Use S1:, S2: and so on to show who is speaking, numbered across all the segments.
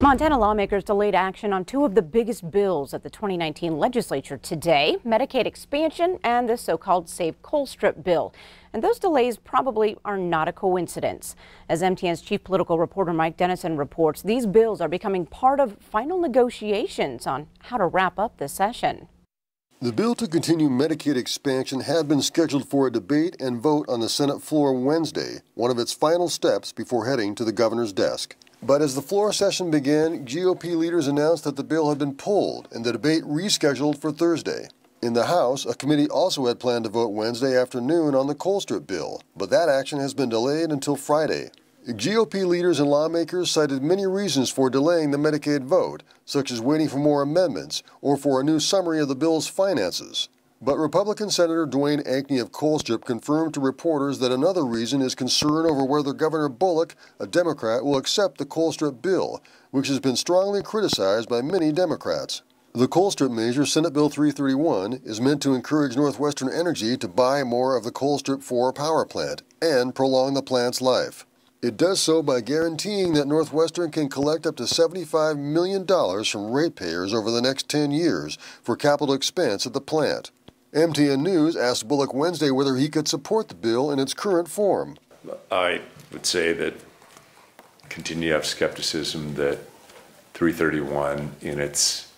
S1: Montana lawmakers delayed action on two of the biggest bills at the 2019 legislature today, Medicaid expansion and the so-called Save Colstrip bill. And those delays probably are not a coincidence. As MTN's chief political reporter Mike Dennison reports, these bills are becoming part of final negotiations on how to wrap up the session.
S2: The bill to continue Medicaid expansion had been scheduled for a debate and vote on the Senate floor Wednesday, one of its final steps before heading to the governor's desk. But as the floor session began, GOP leaders announced that the bill had been pulled and the debate rescheduled for Thursday. In the House, a committee also had planned to vote Wednesday afternoon on the Colstrip bill, but that action has been delayed until Friday. GOP leaders and lawmakers cited many reasons for delaying the Medicaid vote, such as waiting for more amendments or for a new summary of the bill's finances. But Republican Senator Dwayne Ankney of Colstrip confirmed to reporters that another reason is concern over whether Governor Bullock, a Democrat, will accept the Colstrip bill, which has been strongly criticized by many Democrats. The Colstrip measure, Senate Bill 331, is meant to encourage Northwestern Energy to buy more of the Colstrip 4 power plant and prolong the plant's life. It does so by guaranteeing that Northwestern can collect up to $75 million from ratepayers over the next 10 years for capital expense at the plant. MTN News asked Bullock Wednesday whether he could support the bill in its current form.
S3: I would say that continue to have skepticism that 331 in its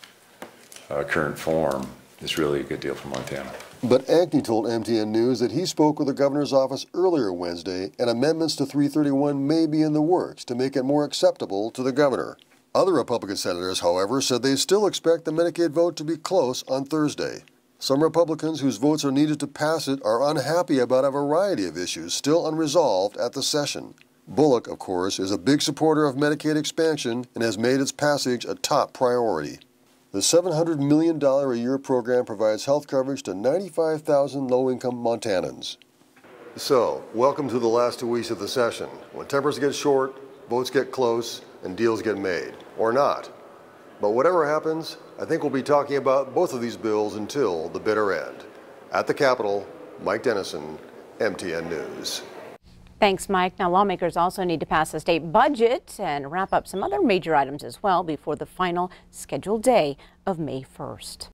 S3: current form is really a good deal for Montana.
S2: But Ankney told MTN News that he spoke with the governor's office earlier Wednesday and amendments to 331 may be in the works to make it more acceptable to the governor. Other Republican senators, however, said they still expect the Medicaid vote to be close on Thursday. Some Republicans whose votes are needed to pass it are unhappy about a variety of issues still unresolved at the session. Bullock, of course, is a big supporter of Medicaid expansion and has made its passage a top priority. The $700 million a year program provides health coverage to 95,000 low-income Montanans. So, welcome to the last 2 weeks of the session, when tempers get short, votes get close, and deals get made. Or not. But whatever happens, I think we'll be talking about both of these bills until the bitter end. At the Capitol, Mike Dennison, MTN News.
S1: Thanks, Mike. Now, lawmakers also need to pass a state budget and wrap up some other major items as well before the final scheduled day of May 1st.